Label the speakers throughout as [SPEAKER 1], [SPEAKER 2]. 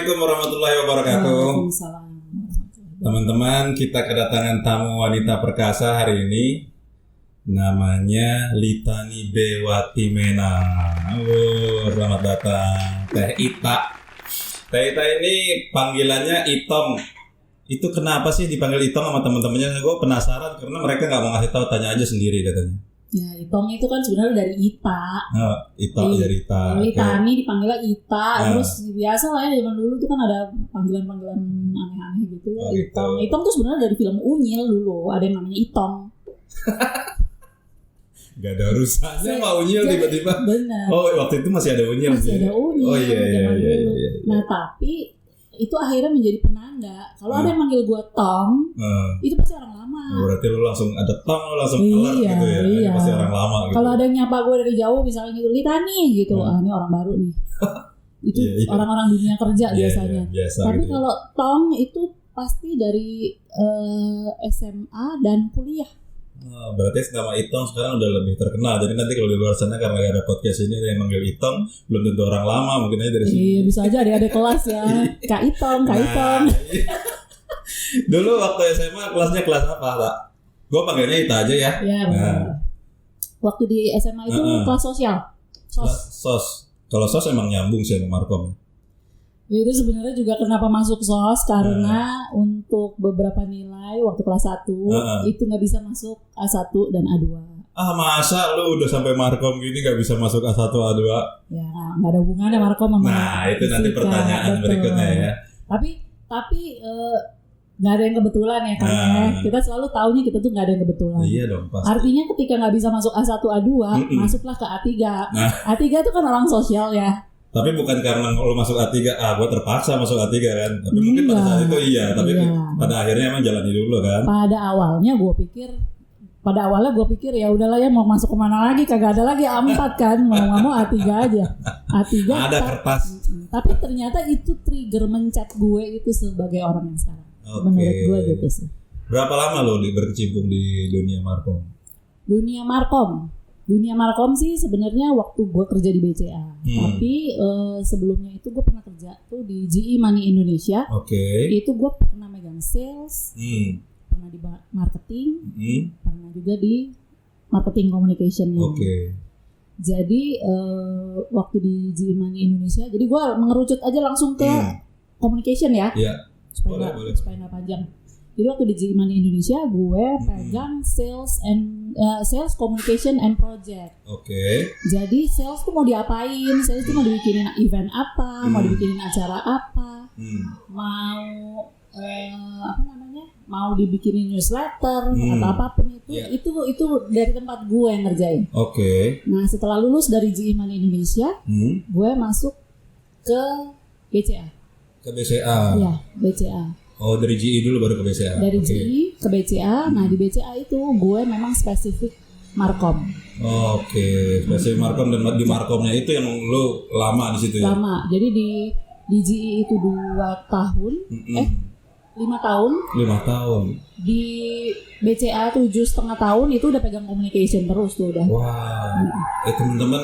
[SPEAKER 1] Assalamualaikum warahmatullahi wabarakatuh.
[SPEAKER 2] Waalaikumsalam.
[SPEAKER 1] Teman-teman, kita kedatangan tamu wanita perkasa hari ini. Namanya Litani Bewatimena. Selamat datang Teh Ita. Teh Ita ini panggilannya Itong. Itu kenapa sih dipanggil Itong sama teman-temannya? Gue penasaran karena mereka nggak mau ngasih tahu, tanya aja sendiri katanya.
[SPEAKER 2] Ya, Itong itu kan sebenarnya dari Ita.
[SPEAKER 1] Oh, Itong dari Ita.
[SPEAKER 2] Litani dipanggilnya Ita. Terus biasa lah ya, zaman dulu tuh kan ada panggilan-panggilan aneh-aneh gitu ya.
[SPEAKER 1] Oh, gitu.
[SPEAKER 2] Itong. Itong tuh sebenarnya dari film Unyil dulu. Ada yang namanya Itong.
[SPEAKER 1] Gak ada urusannya sama Unyil tiba-tiba.
[SPEAKER 2] Benar.
[SPEAKER 1] Oh, waktu itu masih ada Unyil.
[SPEAKER 2] Masih ada Unyil.
[SPEAKER 1] Oh iya.
[SPEAKER 2] Nah, tapi itu akhirnya menjadi penanda. Kalau ada yang manggil gue Tong, itu pasti orang lama.
[SPEAKER 1] Berarti lu langsung ada Tong, lu langsung alert gitu ya. Ini pasti orang lama gitu.
[SPEAKER 2] Kalau ada yang nyapa gue dari jauh misalnya gitu, Litani gitu. Ini orang baru nih. Itu orang-orang dunia kerja biasanya.
[SPEAKER 1] Biasa,
[SPEAKER 2] tapi
[SPEAKER 1] gitu.
[SPEAKER 2] kalau Tong itu pasti dari SMA dan kuliah.
[SPEAKER 1] Berarti nama Itong sekarang udah lebih terkenal. Jadi nanti kalau di luar sana karena gak ada podcast ini yang manggil Itong, belum tentu orang lama, mungkin aja dari sini.
[SPEAKER 2] Iya, bisa aja ada kelas ya. Kak Itong, Kak Itong.
[SPEAKER 1] Dulu waktu SMA kelasnya kelas apa, Pak? Gue panggilnya Ita aja ya.
[SPEAKER 2] Iya, benar. Waktu di SMA itu kelas sosial.
[SPEAKER 1] Sos. Kalau sos emang nyambung sih sama Markom.
[SPEAKER 2] Ya, itu sebenarnya juga kenapa masuk SOS karena untuk beberapa nilai waktu kelas 1 itu nggak bisa masuk A1 dan A2.
[SPEAKER 1] Ah, masa lu udah sampai Markom gini gak bisa masuk A1 A2?
[SPEAKER 2] Ya, nggak ada hubungannya Markom sama
[SPEAKER 1] Nah, itu nanti pertanyaan
[SPEAKER 2] betul.
[SPEAKER 1] berikutnya ya.
[SPEAKER 2] Tapi nggak ada yang kebetulan ya kan ya. Kita selalu taunya kita tuh nggak ada yang kebetulan.
[SPEAKER 1] Iya dong, pasti.
[SPEAKER 2] Artinya ketika nggak bisa masuk A1 A2, masuklah ke A3. A3 itu kan orang sosial ya.
[SPEAKER 1] Tapi bukan karena lo masuk A3, gue terpaksa masuk A3 kan. Tapi mungkin pada saat itu tapi pada akhirnya emang jalani dulu kan.
[SPEAKER 2] Pada awalnya gue pikir ya udahlah ya, mau masuk kemana lagi, kagak ada lagi A4 kan, mau nggak mau A3 aja. A3
[SPEAKER 1] ada kertas.
[SPEAKER 2] Tapi ternyata itu trigger mencet gue itu sebagai orang yang sekarang. Menurut gue gitu sih. Berapa
[SPEAKER 1] lama lo berkecimpung di dunia Markom?
[SPEAKER 2] Dunia Markom sih sebenarnya waktu gue kerja di BCA. Tapi sebelumnya itu gue pernah kerja tuh di GE Money Indonesia. Itu gue pernah megang sales, pernah di marketing, pernah juga di marketing communication. Jadi waktu di GE Money Indonesia, jadi gue mengerucut aja langsung ke communication ya. Supaya nggak panjang. Jadi waktu di GE Money Indonesia gue pegang sales communication and project. Jadi sales tuh mau diapain? Sales tuh mau dibikinin event apa? Mau dibikinin acara apa? Mau dibikinin newsletter atau apapun itu dari tempat gue yang ngerjain. Nah, setelah lulus dari GE Money Indonesia, gue masuk ke BCA.
[SPEAKER 1] Ke BCA.
[SPEAKER 2] Iya, BCA.
[SPEAKER 1] Oh, dari GE dulu baru ke BCA.
[SPEAKER 2] Dari GE ke BCA. Nah, di BCA itu gue memang spesifik Markom.
[SPEAKER 1] Spesifik Markom, dan di Markomnya itu yang lu lama di situ ya?
[SPEAKER 2] Lama. Jadi di GE itu 2 tahun. 5 tahun.
[SPEAKER 1] 5 tahun.
[SPEAKER 2] Di BCA 7,5 tahun itu udah pegang communication terus tuh udah.
[SPEAKER 1] Wah. Teman-teman,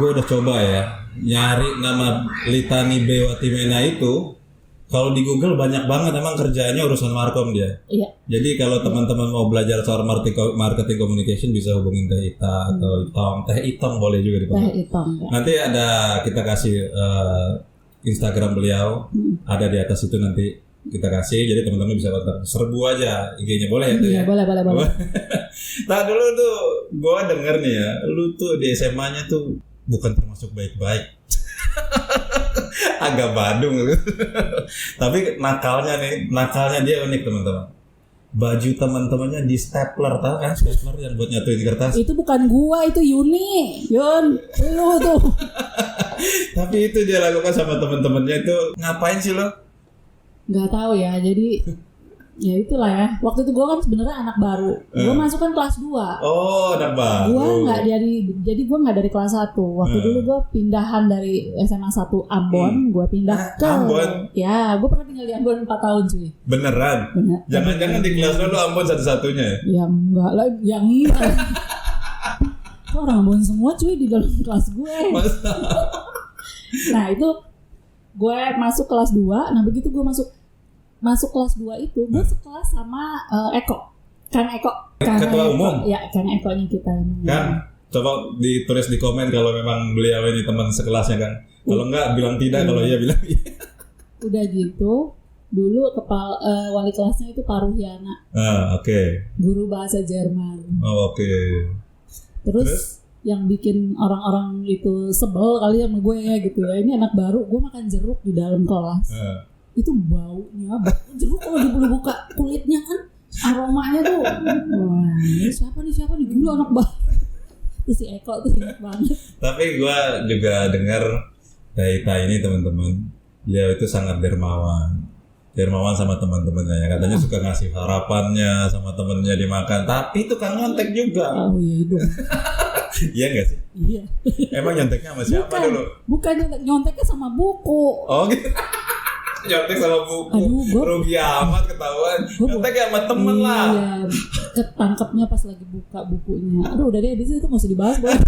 [SPEAKER 1] gue udah coba ya nyari nama Litani Bewatimena itu. Kalau di Google banyak banget emang kerjaannya urusan Markom dia. Iya. Jadi kalau teman-teman mau belajar soal marketing communication bisa hubungin Teh Ita atau Itong. Teh Itong boleh juga dipanggil.
[SPEAKER 2] Teh Itong. Ya.
[SPEAKER 1] Nanti kita kasih Instagram beliau, ada di atas itu nanti kita kasih. Jadi teman-teman bisa kontak. Serbu aja IG-nya, boleh ya Teh?
[SPEAKER 2] Iya, boleh.
[SPEAKER 1] Nah dulu tuh gue denger nih ya, lu tuh di SMA-nya tuh bukan termasuk baik-baik. Agak Badung tapi nakalnya dia unik teman-teman. Baju teman-temannya di stapler, tahu kan stapler yang buat nyatuin kertas?
[SPEAKER 2] Itu bukan gua, itu Yuni, lu tuh.
[SPEAKER 1] Tapi itu dia lakukan sama teman-temannya itu. Ngapain sih lo?
[SPEAKER 2] Nggak tahu ya, jadi ya itulah ya. Waktu itu gue kan sebenarnya anak baru. Gue masuk kan kelas 2.
[SPEAKER 1] Oh, anak baru.
[SPEAKER 2] Gue nggak jadi gue nggak dari kelas 1. Waktu dulu gue pindahan dari SMA 1 Ambon, gue pindah ke
[SPEAKER 1] Ambon.
[SPEAKER 2] Ya, gue pernah tinggal di Ambon 4 tahun cuy.
[SPEAKER 1] Beneran? Jangan-jangan di kelas lu Ambon satu-satunya ya?
[SPEAKER 2] Ya enggak lah, yang enggak. Kok orang Ambon semua cuy di dalam kelas gue. Nah, itu gue masuk kelas 2. Nah begitu gue masuk kelas 2 itu gue sekelas sama Eko. Kang Eko.
[SPEAKER 1] Ketua umum?
[SPEAKER 2] Ya, Kang Eko-nya kita.
[SPEAKER 1] Kan, coba ditulis di komen kalau memang beliau ini teman sekelasnya kan. Kalau enggak bilang tidak, kalau iya bilang iya. Udah
[SPEAKER 2] gitu, dulu wali kelasnya itu Pak Ruhiana.
[SPEAKER 1] Oke.
[SPEAKER 2] Guru bahasa Jerman.
[SPEAKER 1] Oke.
[SPEAKER 2] Terus yang bikin orang-orang itu sebel kali sama gue ya gitu ya. Ini anak baru, gue makan jeruk di dalam kelas. Itu baunya, jeruk kalau dibuka kulitnya kan. Aromanya tuh, wah siapa nih gila anak banget. Terus si Eko tuh enak banget.
[SPEAKER 1] Tapi gue juga dengar Taita ini teman-teman, dia itu sangat dermawan sama teman-temannya. Katanya suka ngasih harapannya sama temennya dimakan. Tapi tukang nyontek juga.
[SPEAKER 2] Oh iya dong.
[SPEAKER 1] Iya nggak sih?
[SPEAKER 2] Iya.
[SPEAKER 1] Emang nyonteknya sama siapa dulu?
[SPEAKER 2] Bukan nyonteknya sama buku.
[SPEAKER 1] Oh gitu. Nyontek sama buku. Aduh, rugi amat ketahuan. Nyontek sama temen lah.
[SPEAKER 2] Iya, ketangkepnya pas lagi buka bukunya. Aduh udah deh, di situ nggak usah dibahas Bang.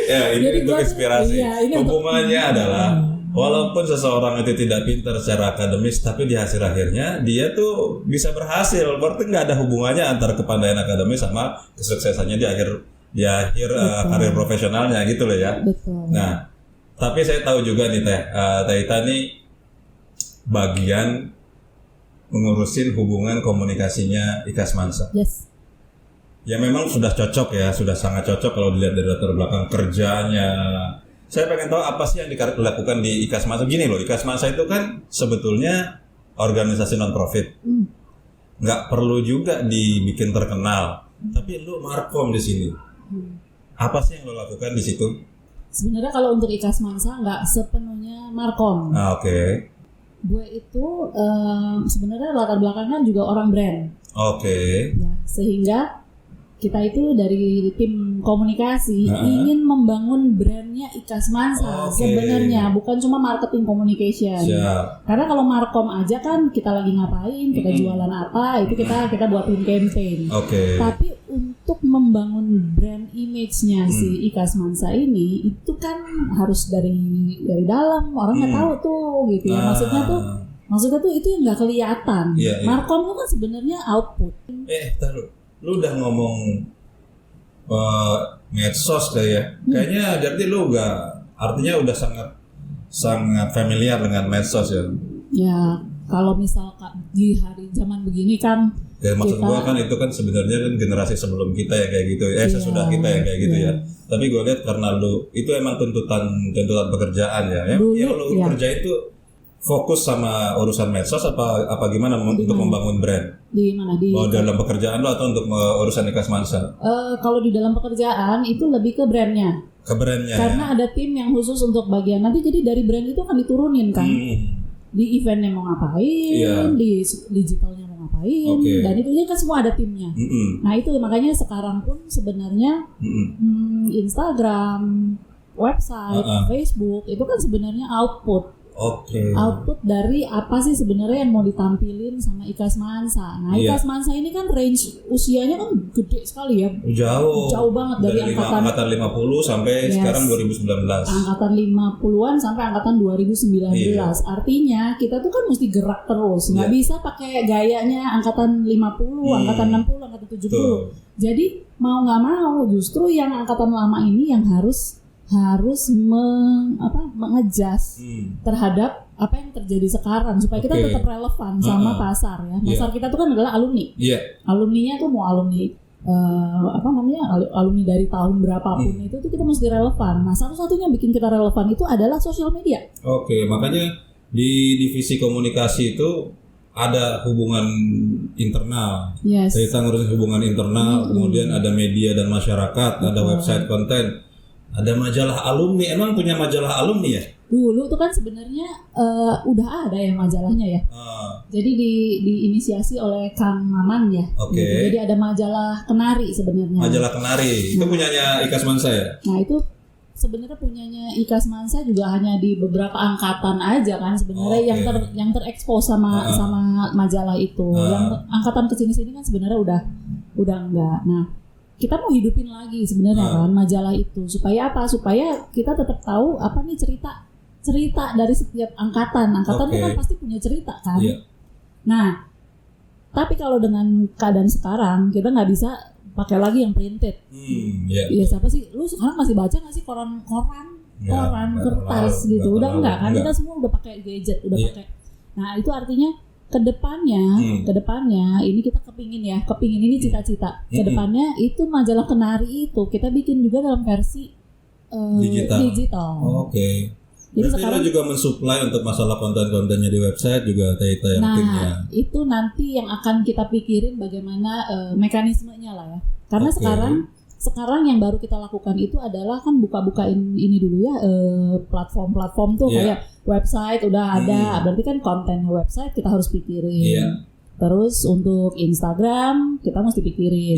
[SPEAKER 1] Ya ini untuk inspirasi. Hubungannya adalah walaupun seseorang itu tidak pintar secara akademis, tapi di hasil akhirnya dia tuh bisa berhasil. Berarti nggak ada hubungannya antara kepandaian akademis sama kesuksesannya di akhir karir profesionalnya gitu loh ya.
[SPEAKER 2] Betul.
[SPEAKER 1] Nah, tapi saya tahu juga nih Taita nih bagian mengurusin hubungan komunikasinya IKAS Mansa.
[SPEAKER 2] Yes.
[SPEAKER 1] Ya memang sudah cocok ya, sudah sangat cocok kalau dilihat dari latar belakang kerjanya. Saya pengen tahu apa sih yang dilakukan di IKAS Mansa. Gini loh, IKAS Mansa itu kan sebetulnya organisasi non-profit. Nggak perlu juga dibikin terkenal. Tapi lu markom di sini. Apa sih yang lo lakukan di situ?
[SPEAKER 2] Sebenarnya kalau untuk IKAS Mansa nggak sepenuhnya markom.
[SPEAKER 1] Oke.
[SPEAKER 2] Gue itu sebenarnya latar belakangnya juga orang brand.
[SPEAKER 1] Oke.
[SPEAKER 2] Ya, sehingga kita itu dari tim komunikasi ingin membangun brandnya IKAS Mansa sebenarnya, bukan cuma marketing communication. Karena kalau markom aja kan kita lagi ngapain, kita jualan apa, itu kita buatin campaign. Tapi untuk membangun brand image-nya si IKAS Mansa ini itu kan harus dari dalam, orang nggak tahu tuh gitu ya. Maksudnya tuh itu yang nggak kelihatan. Markom itu kan sebenarnya output.
[SPEAKER 1] Taruh. Lu udah ngomong medsos kayaknya jadi lu artinya udah sangat familiar dengan medsos ya.
[SPEAKER 2] Ya kalau misalkan di hari zaman begini kan
[SPEAKER 1] ya maksud gua kan itu kan sebenarnya kan generasi sebelum kita ya kayak gitu sesudah kita ya kayak gitu ya. Tapi gua lihat karena lu itu emang tuntutan pekerjaan ya. Yang lu kerja itu fokus sama urusan medsos apa gimana untuk membangun brand?
[SPEAKER 2] Di mana?
[SPEAKER 1] Dalam pekerjaan lo atau untuk urusan IKAS Mansa?
[SPEAKER 2] Kalau di dalam pekerjaan itu lebih ke brandnya.
[SPEAKER 1] Ke brandnya.
[SPEAKER 2] Karena ada tim yang khusus untuk bagian nanti, jadi dari brand itu akan diturunin kan. Di eventnya mau ngapain, di digitalnya mau ngapain, dan itu kan semua ada timnya. Nah itu makanya sekarang pun sebenarnya Instagram, website, Facebook itu kan sebenarnya output. Output dari apa sih sebenarnya yang mau ditampilin sama IKAS Mansa. Nah, IKAS Mansa ini kan range usianya kan gede sekali ya. Jauh banget dari angkatan
[SPEAKER 1] 50 sampai sekarang 2019.
[SPEAKER 2] Angkatan 50-an sampai angkatan 2019. Artinya kita tuh kan mesti gerak terus. Nggak bisa pakai gayanya angkatan 50, angkatan 60, angkatan 70. Jadi mau nggak mau justru yang angkatan lama ini yang harus mengejas terhadap apa yang terjadi sekarang supaya kita tetap relevan sama pasar ya. Pasar kita tuh kan adalah alumni. Alumninya tuh mau alumni alumni dari tahun berapapun itu tuh kita mesti relevan. Nah, satu-satunya bikin kita relevan itu adalah sosial media.
[SPEAKER 1] Makanya di divisi komunikasi itu ada hubungan internal. Kita ngurusin hubungan internal, kemudian ada media dan masyarakat, ada website konten. Ada majalah alumni, emang punya majalah alumni ya?
[SPEAKER 2] Dulu tuh kan sebenarnya udah ada ya majalahnya ya. Jadi diinisiasi oleh Kang Maman ya. Jadi ada majalah Kenari sebenarnya.
[SPEAKER 1] Majalah Kenari, itu punyanya IKAS Mansa ya?
[SPEAKER 2] Nah itu sebenarnya punyanya IKAS Mansa juga hanya di beberapa angkatan aja kan sebenarnya yang terekspos sama majalah itu. Yang angkatan kesini-sini kan sebenarnya udah enggak. Nah kita mau hidupin lagi sebenarnya kan majalah itu supaya apa? Supaya kita tetap tahu apa nih cerita cerita dari setiap angkatan itu kan pasti punya cerita kan. Nah, tapi kalau dengan keadaan sekarang kita nggak bisa pakai lagi yang printed. Ya siapa sih? Lu sekarang masih baca nggak sih koran kertas gitu? Udah enggak kan? Kita semua udah pakai gadget, udah pakai. Nah itu artinya kedepannya ini kita kepingin ini cita-cita. Kedepannya itu majalah Kenari itu kita bikin juga dalam versi digital.
[SPEAKER 1] Jadi sekarang juga mensuplai untuk masalah konten-kontennya di website juga Taita yang timnya.
[SPEAKER 2] Itu nanti yang akan kita pikirin bagaimana mekanismenya lah ya. Karena sekarang yang baru kita lakukan itu adalah kan buka-bukain ini dulu ya, platform-platform tuh kayak website udah ada, berarti kan kontennya website kita harus pikirin. Terus untuk Instagram kita mesti pikirin.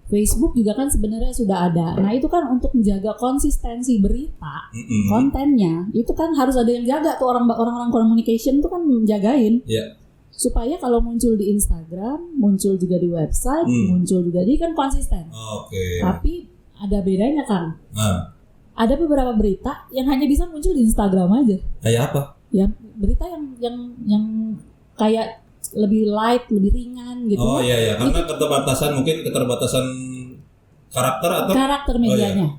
[SPEAKER 2] Facebook juga kan sebenarnya sudah ada. Nah itu kan untuk menjaga konsistensi berita, kontennya itu kan harus ada yang jaga tuh, orang-orang communication tuh kan menjagain. Supaya kalau muncul di Instagram, muncul juga di website, muncul juga, jadi kan konsisten. Tapi ada bedanya kan. Ada beberapa berita yang hanya bisa muncul di Instagram aja.
[SPEAKER 1] Kayak apa?
[SPEAKER 2] Ya berita yang kayak lebih light, lebih ringan gitu.
[SPEAKER 1] Karena keterbatasan karakter
[SPEAKER 2] medianya.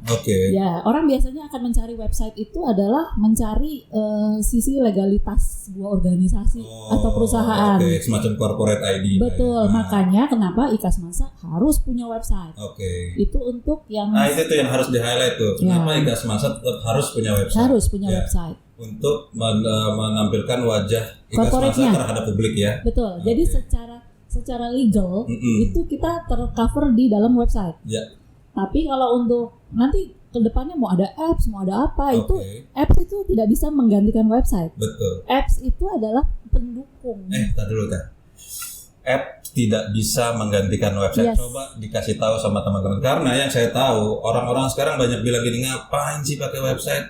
[SPEAKER 2] Ya, orang biasanya akan mencari website itu adalah mencari sisi legalitas sebuah organisasi atau perusahaan.
[SPEAKER 1] Semacam corporate ID.
[SPEAKER 2] Betul, makanya kenapa IKAS Masa harus punya website. Itu untuk yang
[SPEAKER 1] itu yang harus di-highlight tuh. Kenapa IKAS Masa tetap harus punya website?
[SPEAKER 2] Harus punya website.
[SPEAKER 1] Untuk menampilkan wajah IKAS Masa terhadap publik ya.
[SPEAKER 2] Betul. Jadi secara legal itu kita tercover di dalam website. Tapi kalau untuk nanti kedepannya mau ada apps, mau ada apa, itu apps itu tidak bisa menggantikan website.
[SPEAKER 1] Betul.
[SPEAKER 2] Apps itu adalah pendukung.
[SPEAKER 1] Tadi dulu kan. Apps tidak bisa menggantikan website. Coba dikasih tahu sama teman-teman. Karena yang saya tahu orang-orang sekarang banyak bilang gini, ngapain sih pakai website?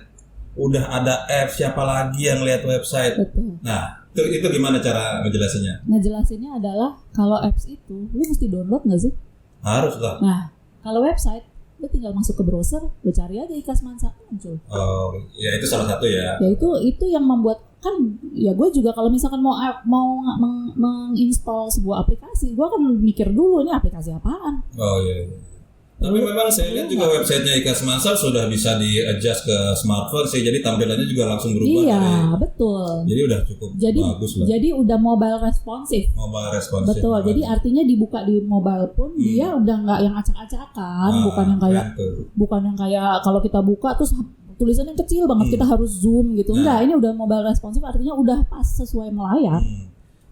[SPEAKER 1] Udah ada apps, siapa lagi yang lihat website?
[SPEAKER 2] Betul.
[SPEAKER 1] Nah, itu gimana cara ngejelasinnya?
[SPEAKER 2] Ngejelasinnya adalah kalau apps itu lu mesti download nggak sih?
[SPEAKER 1] Harus lah.
[SPEAKER 2] Nah, kalau website, lu tinggal masuk ke browser, lu cari aja IKAS Mansa muncul.
[SPEAKER 1] Itu salah satu ya.
[SPEAKER 2] Ya itu yang membuat kan, ya gue juga kalau misalkan mau menginstall sebuah aplikasi, gue akan mikir dulu ini aplikasi apaan.
[SPEAKER 1] Tapi memang saya lihat juga websitenya IKAS Masa sudah bisa di-adjust ke smartphone sih, jadi tampilannya juga langsung berubah.
[SPEAKER 2] Iya, betul.
[SPEAKER 1] Jadi udah cukup bagus lah.
[SPEAKER 2] Jadi udah mobile responsif. Betul. Jadi artinya dibuka di mobile pun dia udah nggak yang acak-acakan, bukan yang kayak kalau kita buka terus tulisannya kecil banget kita harus zoom gitu. Enggak, ini udah mobile responsif artinya udah pas sesuai melayar.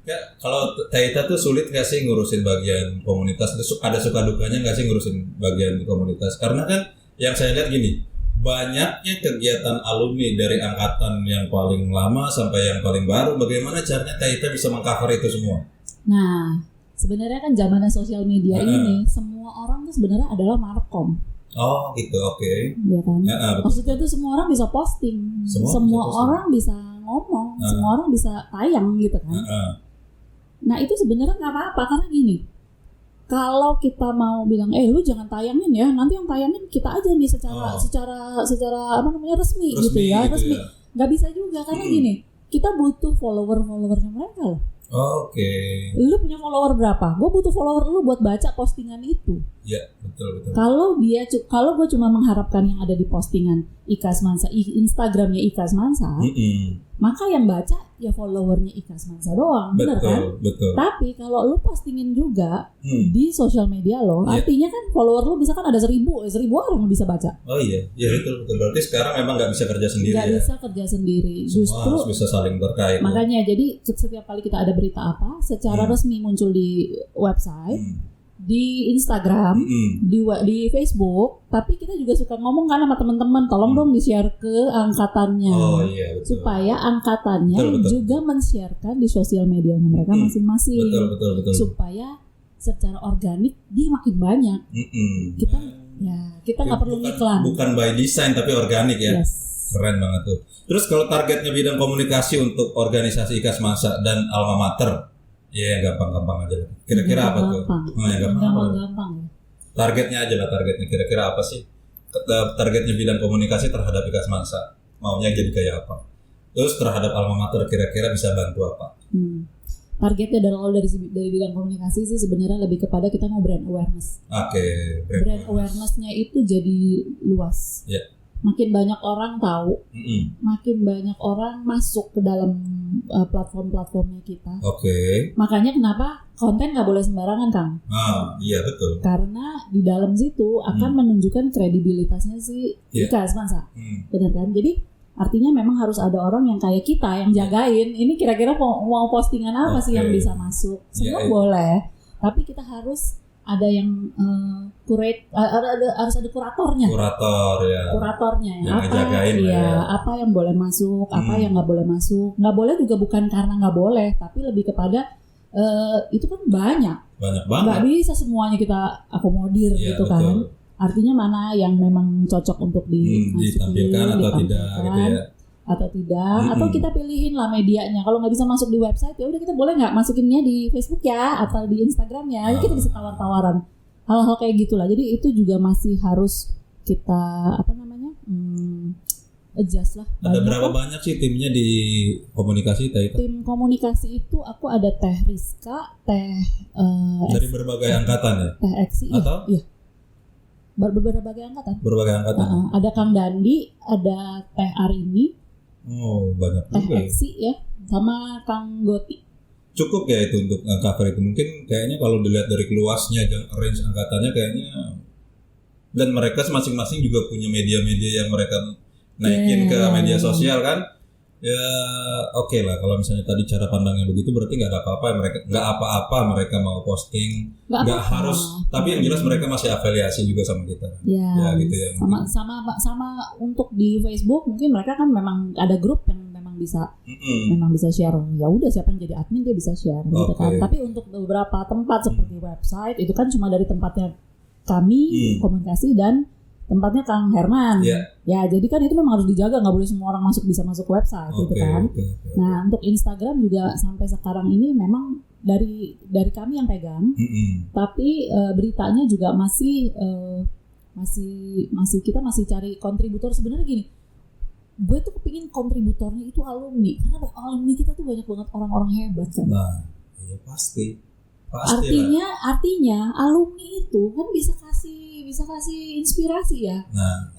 [SPEAKER 1] Ya, kalau Taita tuh sulit nggak sih ngurusin bagian komunitas? Ada suka dukanya nggak sih ngurusin bagian komunitas? Karena kan yang saya lihat gini, banyaknya kegiatan alumni dari angkatan yang paling lama sampai yang paling baru. Bagaimana caranya Taita bisa mengcover itu semua?
[SPEAKER 2] Nah, sebenarnya kan zamannya sosial media ini, semua orang tuh sebenarnya adalah markom.
[SPEAKER 1] Oh gitu,
[SPEAKER 2] Iya kan? Maksudnya tuh semua orang bisa posting, semua orang bisa ngomong, semua orang bisa tayang gitu kan? Nah itu sebenarnya nggak apa-apa karena gini, kalau kita mau bilang, lu jangan tayangin ya, nanti yang tayangin kita aja nih secara resmi gitu ya, resmi. Nggak bisa juga karena gini, kita butuh followernya mereka loh. Lu punya follower berapa? Gue butuh follower lu buat baca postingan itu.
[SPEAKER 1] Iya, betul.
[SPEAKER 2] Kalau gue cuma mengharapkan yang ada di postingan IKAS Mansa, Instagramnya IKAS Mansa, maka yang baca ya followernya IKAS Mansa doang, bener kan?
[SPEAKER 1] Betul.
[SPEAKER 2] Tapi kalau lu postingin juga di sosial media lo, artinya kan follower lu bisa kan ada 1,000 orang yang bisa baca.
[SPEAKER 1] Betul. Berarti sekarang memang nggak bisa kerja sendiri.
[SPEAKER 2] Nggak bisa kerja sendiri.
[SPEAKER 1] Justru harus bisa saling terkait.
[SPEAKER 2] Makanya jadi setiap kali kita ada berita apa, secara resmi muncul di website, di Instagram, di Facebook, tapi kita juga suka ngomong kan sama teman-teman, tolong dong di-share ke angkatannya, supaya angkatannya juga men-sharekan di sosial medianya mereka masing-masing,
[SPEAKER 1] betul.
[SPEAKER 2] Supaya secara organik dia makin banyak. Kita nggak perlu iklan.
[SPEAKER 1] Bukan by design tapi organik ya. Keren banget tuh. Terus kalau targetnya bidang komunikasi untuk organisasi IKAS Masa dan Alma Mater, gampang-gampang aja. Kira-kira apa tuh?
[SPEAKER 2] Gampang.
[SPEAKER 1] Targetnya kira-kira apa sih? Targetnya bidang komunikasi terhadap IKAS Masa. Maunya jadi kayak apa? Terus terhadap alma mater kira-kira bisa bantu apa?
[SPEAKER 2] Targetnya dari bidang komunikasi sih sebenarnya lebih kepada kita mau brand awareness. Brand awareness-nya itu jadi luas. Makin banyak orang tahu, makin banyak orang masuk ke dalam platform-platformnya kita. Makanya kenapa konten nggak boleh sembarangan, Kang?
[SPEAKER 1] Iya betul.
[SPEAKER 2] Karena di dalam situ akan menunjukkan kredibilitasnya si Ika Asmansa, benar kan? Jadi artinya memang harus ada orang yang kayak kita yang jagain. Ini kira-kira mau postingan apa sih yang bisa masuk? Semua boleh, tapi kita harus ada yang harus ada kuratornya. Kuratornya ya. Apa yang boleh masuk, apa yang nggak boleh masuk. Nggak boleh juga bukan karena nggak boleh, tapi lebih kepada itu kan banyak banget. Nggak bisa semuanya kita akomodir gitu kan. Artinya mana yang memang cocok untuk
[SPEAKER 1] ditampilkan atau tidak gitu ya.
[SPEAKER 2] Atau kita pilihin lah medianya. Kalau nggak bisa masuk di website, ya udah kita boleh nggak masukinnya di Facebook ya atau di Instagram ya. Kita bisa tawar-tawaran hal-hal kayak gitulah. Jadi itu juga masih harus kita adjust lah.
[SPEAKER 1] Ada berapa banyak sih timnya di komunikasi Teh?
[SPEAKER 2] Tim komunikasi itu aku ada Teh Rizka,
[SPEAKER 1] dari berbagai angkatan ya?
[SPEAKER 2] Teh Eksi,
[SPEAKER 1] atau?
[SPEAKER 2] Iya. Berbagai angkatan. Ada Kang Dandi, ada Teh Arini.
[SPEAKER 1] Banyak
[SPEAKER 2] Teh
[SPEAKER 1] juga.
[SPEAKER 2] Eksi ya, sama Kang Goti.
[SPEAKER 1] Cukup ya itu untuk cover itu. Mungkin kayaknya kalau dilihat dari luasnya range angkatannya kayaknya, dan mereka masing-masing juga punya media-media yang mereka naikin ke media sosial kan. Ya oke lah kalau misalnya tadi cara pandangnya begitu, berarti nggak ada apa-apa mereka mau posting, nggak harus, tapi yang jelas mereka masih afiliasi juga sama kita.
[SPEAKER 2] Ya gitu ya. Sama untuk di Facebook mungkin mereka kan memang ada grup yang memang bisa share. Ya udah siapa yang jadi admin dia bisa share gitu kan. Tapi untuk beberapa tempat seperti website itu kan cuma dari tempatnya kami komunikasi dan tempatnya Kang Herman. Ya jadi kan itu memang harus dijaga, nggak boleh semua orang bisa masuk website gitu kan. Nah untuk Instagram juga sampai sekarang ini memang dari kami yang pegang, tapi beritanya juga masih kita masih cari kontributor. Sebenarnya gini, gue tuh kepingin kontributornya itu alumni, karena alumni kita tuh banyak banget orang-orang hebat kan.
[SPEAKER 1] Nah iya pasti
[SPEAKER 2] Artinya alumni itu kan bisa kasih inspirasi ya.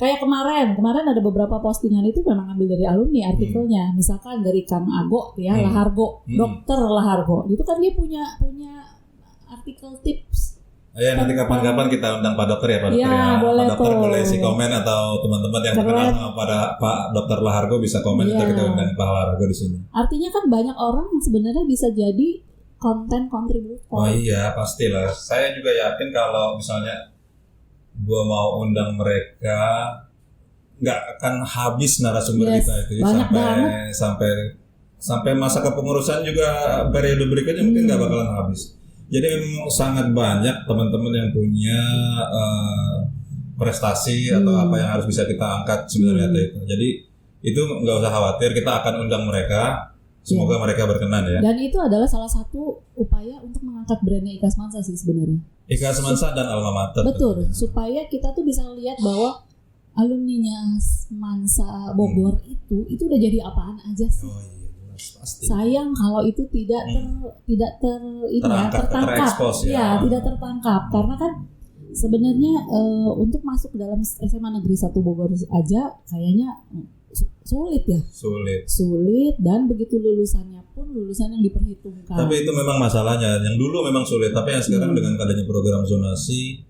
[SPEAKER 2] Kayak kemarin ada beberapa postingan itu memang ambil dari alumni artikelnya. Misalkan dari Kang Ago ya, Lahargo, Dokter Lahargo. Itu kan dia punya artikel tips.
[SPEAKER 1] Nanti kapan-kapan kita undang Pak Dokter ya, Pak Dokter ya.
[SPEAKER 2] Boleh
[SPEAKER 1] Pak Dokter boleh isi komen, atau teman-teman yang kenal sama Pak Dokter Lahargo bisa komen, kita undang Pak Lahargo di sini.
[SPEAKER 2] Artinya kan banyak orang yang sebenarnya bisa jadi konten kontributor.
[SPEAKER 1] Iya pastilah. Saya juga yakin kalau misalnya gua mau undang mereka, nggak akan habis narasumber kita itu sampai masa kepengurusan juga periode berikutnya mungkin nggak bakalan habis. Jadi memang sangat banyak teman-teman yang punya prestasi atau apa yang harus bisa kita angkat sebenarnya itu. Jadi itu nggak usah khawatir, kita akan undang mereka. Semoga mereka berkenan ya.
[SPEAKER 2] Dan itu adalah salah satu upaya untuk mengangkat brandnya Ika Asmansa sih sebenarnya.
[SPEAKER 1] Ika Asmansa dan alma mater.
[SPEAKER 2] Betul, supaya kita tuh bisa lihat bahwa alumninya Asmansa Bogor itu udah jadi apaan aja sih.
[SPEAKER 1] Pasti.
[SPEAKER 2] Sayang kalau itu tidak tertangkap. Tidak tertangkap karena kan sebenarnya untuk masuk dalam SMA Negeri 1 Bogor aja kayaknya sulit dan begitu lulusannya pun lulusan yang diperhitungkan.
[SPEAKER 1] Tapi itu memang masalahnya, yang dulu memang sulit, tapi yang sekarang dengan adanya program zonasi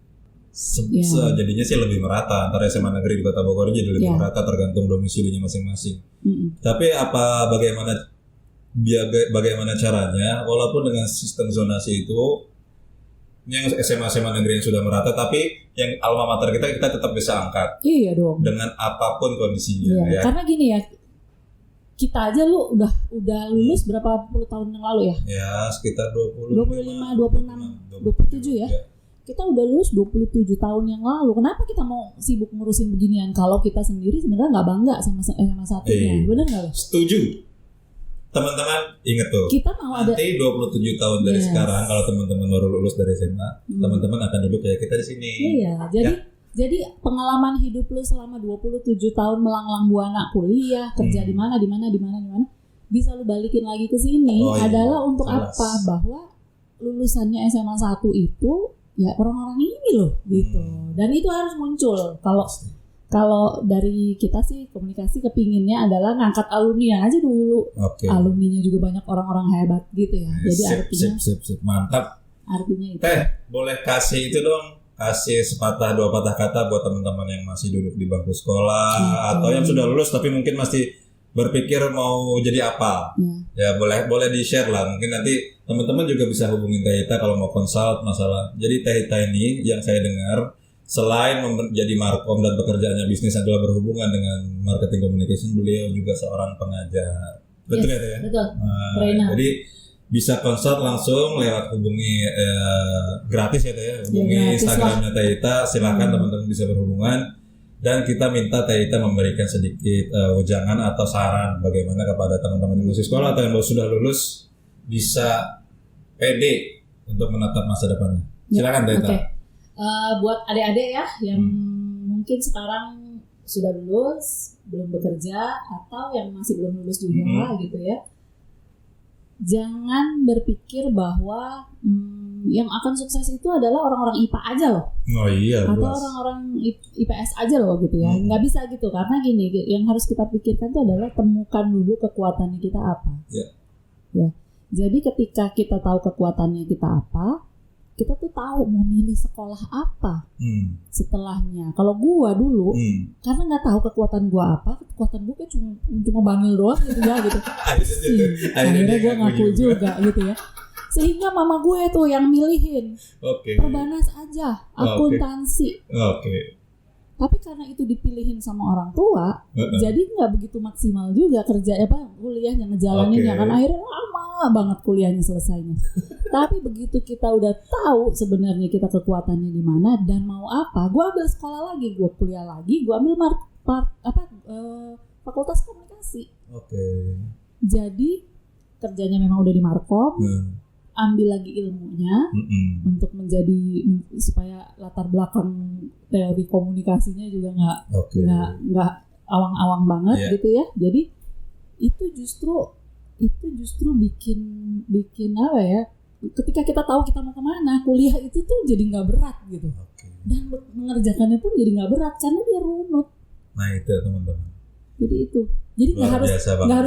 [SPEAKER 1] jadinya sih lebih merata antara SMA negeri di Kota Bogor, jadi lebih merata tergantung domisilinya masing-masing. Tapi bagaimana caranya walaupun dengan sistem zonasi itu yang SMA negeri yang sudah merata, tapi yang alma mater kita tetap bisa angkat.
[SPEAKER 2] Iya dong.
[SPEAKER 1] Dengan apapun kondisinya ya.
[SPEAKER 2] Karena gini ya, kita aja lu udah lulus berapa puluh tahun yang lalu ya?
[SPEAKER 1] Ya, sekitar 25,
[SPEAKER 2] 26, 27 ya. Kita udah lulus 27 tahun yang lalu. Kenapa kita mau sibuk ngurusin beginian kalau kita sendiri sebenarnya nggak bangga sama SMA 1-nya? Bener nggak lo?
[SPEAKER 1] Setuju. Teman-teman ingat tuh,
[SPEAKER 2] kita mau
[SPEAKER 1] nanti 27 tahun dari sekarang kalau teman-teman baru lulus dari SMA, teman-teman akan duduk kayak kita di sini.
[SPEAKER 2] Iya, jadi Jadi pengalaman hidup lu selama 27 tahun melanglang buana kuliah, kerja di mana, bisa lu balikin lagi ke sini adalah untuk apa? Bahwa lulusannya SMA 1 itu ya orang-orang ini loh gitu. Dan itu harus muncul. Kalau dari kita sih komunikasi kepinginnya adalah ngangkat alumni aja dulu. Alumninya juga banyak orang-orang hebat gitu ya. Jadi artinya
[SPEAKER 1] sip. Mantap.
[SPEAKER 2] Artinya itu.
[SPEAKER 1] Boleh kasih itu dong. Kasih sepatah dua patah kata buat teman-teman yang masih duduk di bangku sekolah atau yang sudah lulus tapi mungkin masih berpikir mau jadi apa. Ya boleh di-share lah. Mungkin nanti teman-teman juga bisa hubungin Teh Ita kalau mau konsult masalah. Jadi Teh Ita ini yang saya dengar selain menjadi markom dan pekerjaannya bisnis adalah berhubungan dengan marketing communication, beliau juga seorang pengajar. Betul ya Teh?
[SPEAKER 2] Betul.
[SPEAKER 1] Jadi bisa konsult langsung lewat hubungi gratis ya Teh ya. Hubungi Instagramnya Teh Ita, silakan teman-teman bisa berhubungan dan kita minta Teh Ita memberikan sedikit wejangan atau saran bagaimana kepada teman-teman yang masih sekolah atau yang sudah lulus bisa pede untuk menatap masa depannya. Silakan Teh Ita.
[SPEAKER 2] Buat adik-adik ya yang mungkin sekarang sudah lulus, belum bekerja atau yang masih belum lulus juga gitu ya. Jangan berpikir bahwa yang akan sukses itu adalah orang-orang IPA aja loh. Atau orang-orang IPS aja loh gitu ya. Nggak bisa gitu karena gini, yang harus kita pikirkan itu adalah temukan dulu kekuatannya kita apa. Ya. Jadi ketika kita tahu kekuatannya kita apa, kita tuh tahu mau milih sekolah apa setelahnya. Kalau gua dulu karena nggak tahu kekuatan gua apa, kekuatan gua kayak cuma bangil doang gitu ya gitu. Akhirnya gua ngaku juga gitu ya. Sehingga mama gue tuh yang milihin Perbanas aja, akuntansi. Tapi karena itu dipilihin sama orang tua, jadi nggak begitu maksimal juga kerja kuliahnya ngejalaninnya kan akhirnya lama banget kuliahnya selesainya. Tapi begitu kita udah tahu sebenarnya kita kekuatannya di mana dan mau apa, gue ambil sekolah lagi, gue kuliah lagi, gue ambil fakultas komunikasi. Jadi kerjanya memang udah di Markom. Ambil lagi ilmunya untuk menjadi supaya latar belakang teori komunikasinya juga nggak awang-awang banget gitu ya. Jadi itu justru bikin apa ya? Ketika kita tahu kita mau kemana, kuliah itu tuh jadi nggak berat gitu. Dan mengerjakannya pun jadi nggak berat karena dia runut.
[SPEAKER 1] Nah itu teman-teman.
[SPEAKER 2] Jadi nggak harus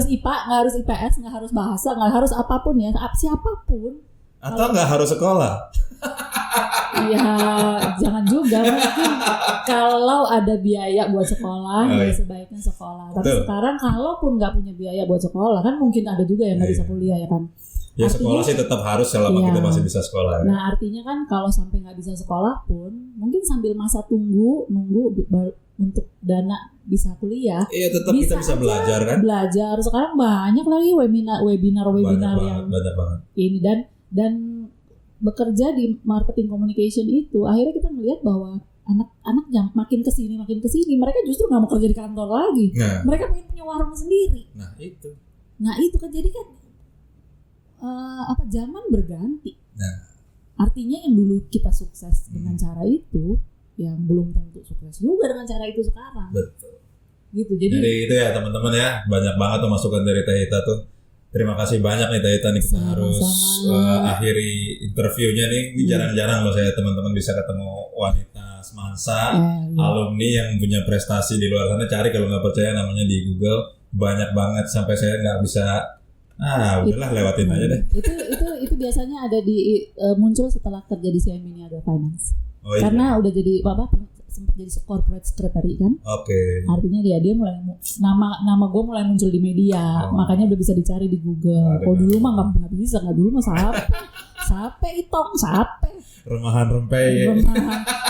[SPEAKER 2] IPA, nggak harus IPS, nggak harus bahasa, nggak harus apapun ya, siapapun.
[SPEAKER 1] Atau nggak harus sekolah?
[SPEAKER 2] Iya, jangan juga. Mungkin kalau ada biaya buat sekolah, sebaiknya sekolah. Tapi sekarang kalaupun nggak punya biaya buat sekolah, kan mungkin ada juga yang nggak bisa kuliah ya kan.
[SPEAKER 1] Ya artinya, sekolah sih tetap harus selama kita masih bisa sekolah. Ya.
[SPEAKER 2] Nah artinya kan kalau sampai nggak bisa sekolah pun, mungkin sambil masa nunggu untuk dana bisa kuliah.
[SPEAKER 1] Iya tetap kita bisa belajar kan.
[SPEAKER 2] Belajar sekarang banyak lagi webinar yang
[SPEAKER 1] banyak banget.
[SPEAKER 2] Ini dan bekerja di marketing communication itu akhirnya kita melihat bahwa anak-anak yang makin kesini mereka justru nggak mau kerja di kantor lagi. Mereka pengen punya warung sendiri. Nah itu kan jadi kan zaman berganti. Artinya yang dulu kita sukses dengan cara itu, yang belum tentu sukses juga dengan cara itu sekarang.
[SPEAKER 1] Betul.
[SPEAKER 2] Gitu. Jadi
[SPEAKER 1] itu ya teman-teman ya, banyak banget tuh masukan dari Teh Ita tuh. Terima kasih banyak nih Teh Ita nih, kita harus akhiri interviewnya nih. Ini jarang-jarang loh saya teman-teman bisa ketemu wanita semansa, alumni yang punya prestasi di luar sana. Cari kalau nggak percaya namanya di Google, banyak banget sampai saya nggak bisa. Udahlah lewatin aja deh.
[SPEAKER 2] Itu biasanya ada di muncul setelah kerja di CMB Niaga Finance. Karena udah jadi sempat jadi corporate secretary kan. Artinya dia mulai nama gue mulai muncul di media, makanya udah bisa dicari di Google. Kalau dulu mah nggak bisa, dulu mah sape itong sape.
[SPEAKER 1] Remahan rempey.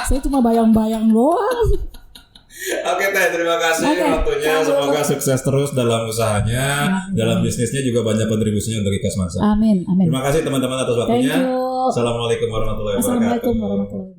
[SPEAKER 2] Saya cuma bayang-bayang doang.
[SPEAKER 1] Oke Teh, terima kasih waktunya. Semoga sukses terus dalam usahanya, dalam bisnisnya juga banyak kontribusinya untuk Ika Semansa.
[SPEAKER 2] Amin.
[SPEAKER 1] Terima kasih teman-teman atas waktunya. Assalamualaikum warahmatullahi wabarakatuh.